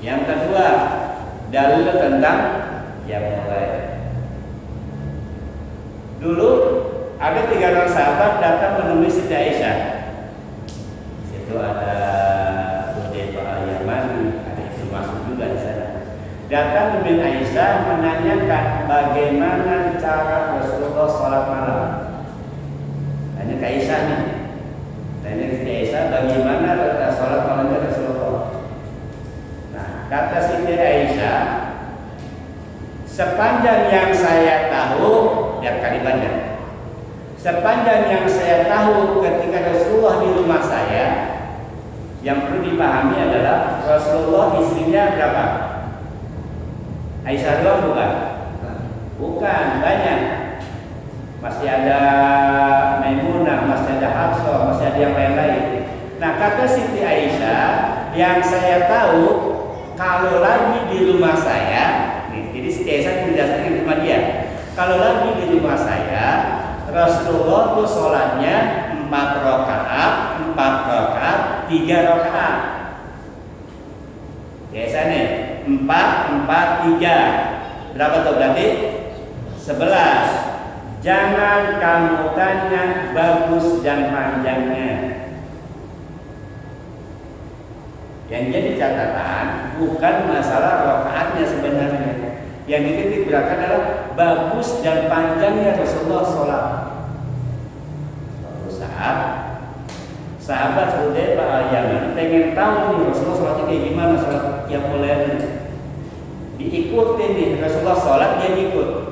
Yang kedua, dalil tentang yang mulai. Dulu ada 3 orang sahabat datang menemui Siti Aisyah. Situ ada Hudzaifah Al-Yamani, ada Ibnu Mas'ud juga di sana. Datang menemui Aisyah menanyakan bagaimana cara Rasulullah sholat malam. Tanya ke Aisyah nih. Tanya ke Siti Aisyah bagaimana sholat malamnya Rasulullah. Nah, kata Siti Aisyah, sepanjang yang saya tahu, lihat kalimatnya. Sepanjang yang saya tahu ketika Rasulullah di rumah saya, yang perlu dipahami adalah Rasulullah istrinya berapa? Aisyah doang bukan? Bukan, banyak. Masih ada Maimunah, masih ada Hafsah, masih ada yang lain-lain. Nah, kata Siti Aisyah, yang saya tahu kalau lagi di rumah saya, jadi Siti Aisyah menjelaskan di rumah dia. Kalau lagi di rumah saya, Rasulullah tuh sholatnya 4 rakaat, 3 rakaat. Biasa nih, 4, 3. Berapa tuh berarti? 11. Jangan kamu tanya bagus dan panjangnya. Yang jadi catatan bukan masalah rakaatnya sebenarnya. Yang dititik beratkan adalah bagus dan panjangnya Rasulullah sholat. Suatu saat sahabat Hudzaifah Al-Yamani pengen tahu nih Rasulullah sholatnya kayak gimana, sholat yang mulai diikutin nih Rasulullah sholat, dia ikut.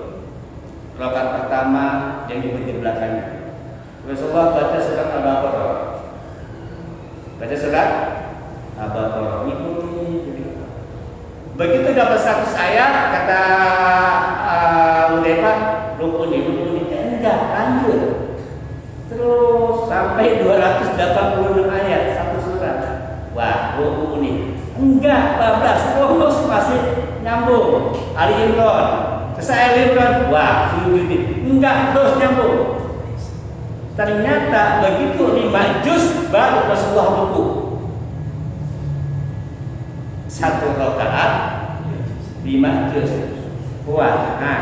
Rakaat pertama yang ikut di belakangnya. Rasulullah baca surat Al-Baqarah. Baca surat Al-Baqarah, ikuti. Begitu dapat 100 ayat, kata Hudzaifah, rukuni. Enggak, lanjut. Terus sampai 286 ayat satu surat. Wah, rukuni. Enggak, 12 terus masih nyambung. Ali Imran. Selesai Ali Imran, wah, sujudin. Enggak, terus nyambung. Ternyata begitu 5 juz baru Rasulullah ruku. 1 rakaat 5 juz. Wah, nah.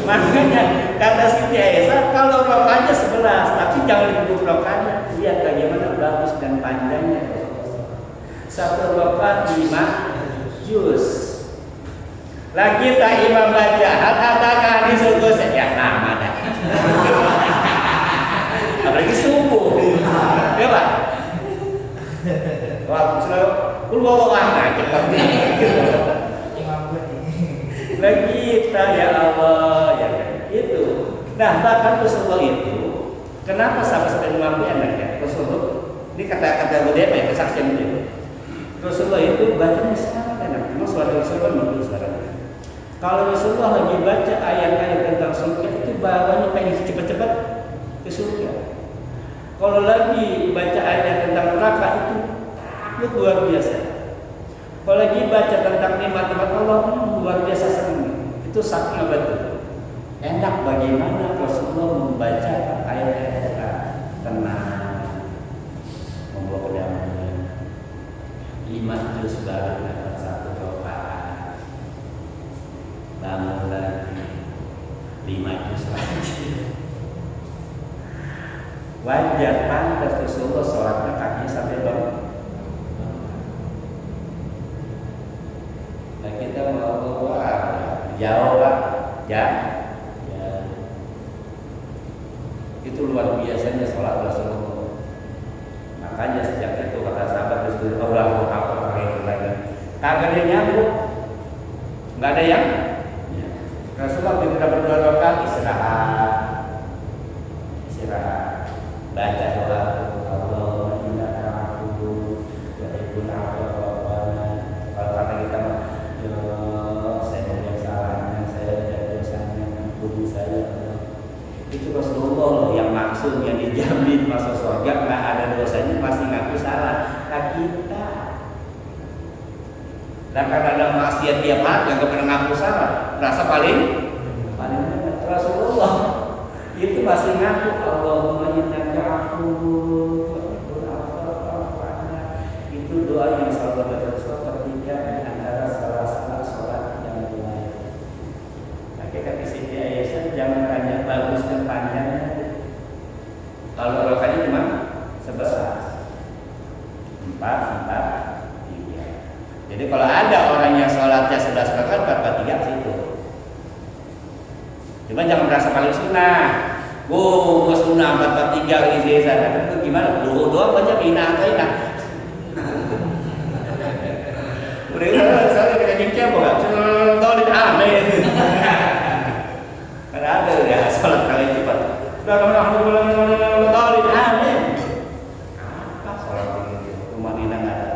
Makanya kata Siti Aisyah, kalau rakaatnya 11, tapi jangan duduk rakaatnya. Lihat bagaimana bagus dan panjangnya. 1 rakaat 5 juz. Lagi tak imam baca, katakan di surga saja lama dah. Apalagi subuh, ya Pak. Wah, selalu keluar aja cepat lagi kita ya Allah ya itu. Nah, bahkan Rasulullah itu kenapa sampai mampu anaknya Rasulullah ini kata-kata Hudzaifah ya, kesaksian itu. Rasulullah itu bacanya sangat enak. Memang suara Rasulullah menurut sekarang. Kalau Rasulullah lagi baca ayat-ayat tentang surga itu bawahnya pengen cepat-cepat ke surga. Kalau lagi baca ayat tentang neraka itu luar biasa. Kalau lagi baca tentang nikmat-nikmat Allah, luar biasa senang. Itu sakna betul. Enak bagaimana Rasulullah membaca ayat-ayat tenang, membawa damai. 5 juz baru dapat 1 rakaat. Bangun lagi 5 juz lagi. Wajar pantas Rasulullah sholatnya kakinya sampai bawah. Nah, kita mau keluar jauh lah, ya. Itu luar biasanya sholat Rasulullah. Makanya sejak itu kata sahabat Rasulullah, Allah apa itu lagi. Kagak ada nyambung, nggak ada yang. Rasulullah ketika berdoa rakaat istirahat, baca doa Allah innaka afuwwun tuhibbul afwa. Kalau kata kita saya punya salahnya, saya ada dosanya, ampuni saya. Itu Rasulullah loh yang maksud yang dijamin masuk surga, nggak ada dosanya masih ngaku salah. Nah kita, dan karena ada maksiat tiap hari yang pernah ngaku salah, rasa paling Rasulullah itu masih ngaku Allahumma innaka afuwwun Jadi kalau ada orang yang sholatnya 11 rakaat 4-4-3 situ. Cuma jangan merasa paling sunnah. Gue sunnah 4-4-3 di sana. Itu gimana? Doa banyak ina atau ina. Udah saya kita cincin bukan? Dolin amin. Karena ada ya sholat kali cepat. Dolin amin. Apa sholat ini? Rumah ina nggak ada.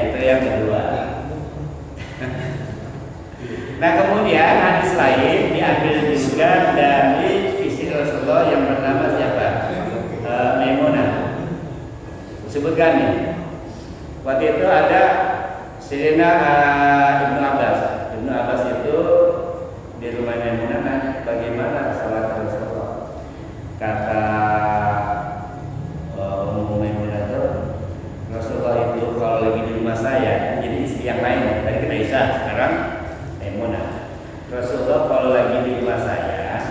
Itu yang kedua. Nah kemudian hadis lain diambil juga dari istri Rasulullah yang bernama siapa? Maimunah. Sebutkan nih. Waktu itu ada Sayyidina Ibnu Abbas. Ibnu Abbas itu di rumah Maimunah nanya bagaimana salat Rasulullah. Kata Maimunah itu Rasulullah itu kalau lagi di rumah saya jadi istri yang lain. Tadi kita Aisyah, sekarang Maimunah. Rasulullah kalau lagi di rumah saya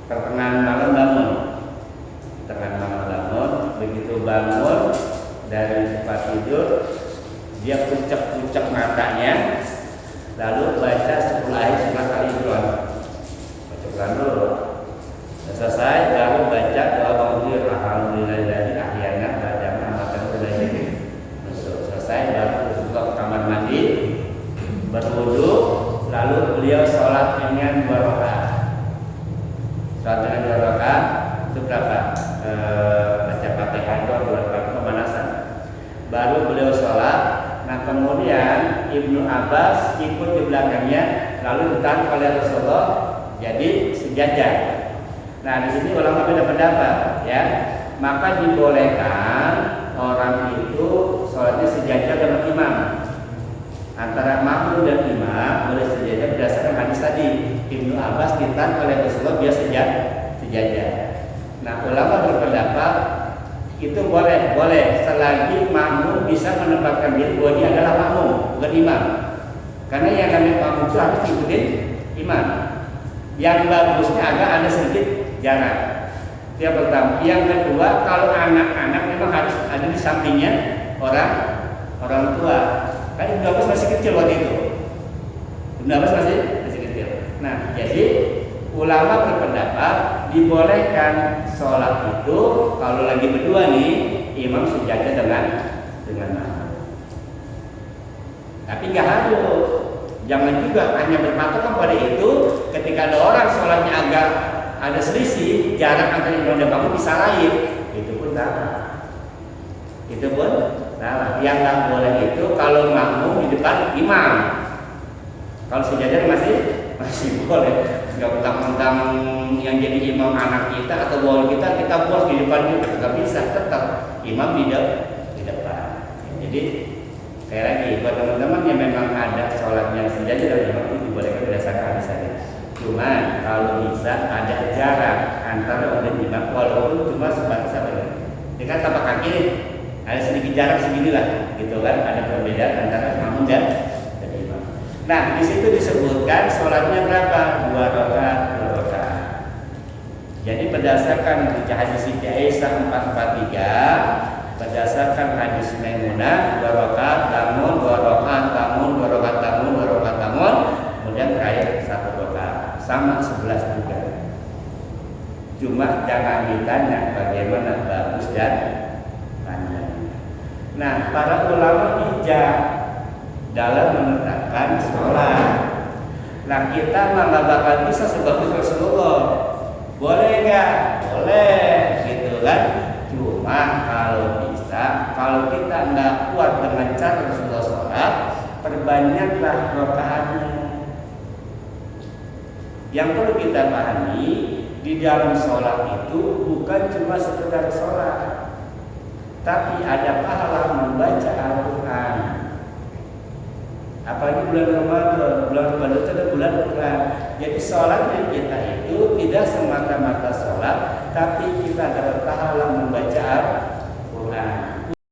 pertengahan malam bangun. Begitu bangun dari tempat tidur dia pucak-pucak matanya lalu baca 10 ayat surat Al-Imran. Baca Quran dulu. Selesai lalu baca doa bangun alhamdulillahilladzi ahyana ba'da ma amatana wa ilayhi nusyur. Selesai baru Rasulullah ke kamar mandi berwudu lalu beliau sholat dengan 2 rakaat. Sholat dengan 2 rakaat itu berapa? Baca Fatihah 2 rakaat pemanasan. Baru beliau sholat. Nah kemudian Ibnu Abbas ikut di belakangnya lalu ditarik oleh Rasulullah jadi sejajar. Nah di sini ulama beda pendapat ya. Maka dibolehkan orang itu sholatnya sejajar dengan imam. Antara makmum dan imam boleh sejajar berdasarkan hadis tadi. Ibnu Abbas ditarik oleh Rasulullah dia sejajar. Nah ulama berpendapat itu boleh selagi makmum bisa menempatkan diri bahwa dia adalah makmum bukan imam. Karena yang namanya makmum itu harus ikutin imam. Yang bagusnya agak ada sedikit jarak. Yang pertama, yang kedua kalau anak-anak memang harus ada di sampingnya orang tua. Kan Ibnu Abbas masih kecil waktu itu. Ibnu Abbas masih kecil. Nah jadi ulama berpendapat dibolehkan sholat itu kalau lagi berdua nih imam sejajar dengan makmum. Tapi nggak harus. Jangan juga hanya berpatokan pada itu. Ketika ada orang sholatnya agak ada selisih jarak antara imam dan makmum bisa lain, itu pun salah. Yang nggak boleh itu kalau makmum di depan imam. Kalau sejajar masih boleh. Nggak mentang-mentang yang jadi imam anak kita atau bawa kita buat di depan juga nggak bisa, tetap imam di depan. Jadi sekali lagi buat teman-teman yang memang ada sholat yang sejajar dan imam itu dibolehkan berdasarkan hadis tadi. Cuman kalau bisa ada jarak antara imam walaupun cuma sebatas apa ya? Dengan tapak kaki ada sedikit jarak seginilah, gitu kan? Ada perbedaan antara makmum dan imam. Nah, di situ disebutkan sholatnya berapa? 2 rakaat. Jadi berdasarkan hadis Siti Aisyah 443, berdasarkan hadis Maimunah 2 rakaat, bangun 2 rakaat, bangun 2 rakaat, bangun 2 rakaat, bangun, kemudian terakhir 1 rakaat, sama 11 juga. Cuma jangan ditanya bagaimana bagus dan panjang. Nah, para ulama bijak dalam menetapkan sholat. Nah kita nggak bakal bisa sebagus Rasulullah. Boleh nggak? Boleh, gitu kan? Cuma kalau bisa, kalau kita nggak kuat dengan cara Rasulullah sholat, perbanyaklah rakaatnya. Yang perlu kita pahami di dalam sholat itu bukan cuma sekedar sholat, tapi ada pahala membaca Al-Quran. Apalagi bulan Ramadan itu ada bulan Quran. Jadi sholat kita itu tidak semata-mata sholat, tapi kita dapat pahala membaca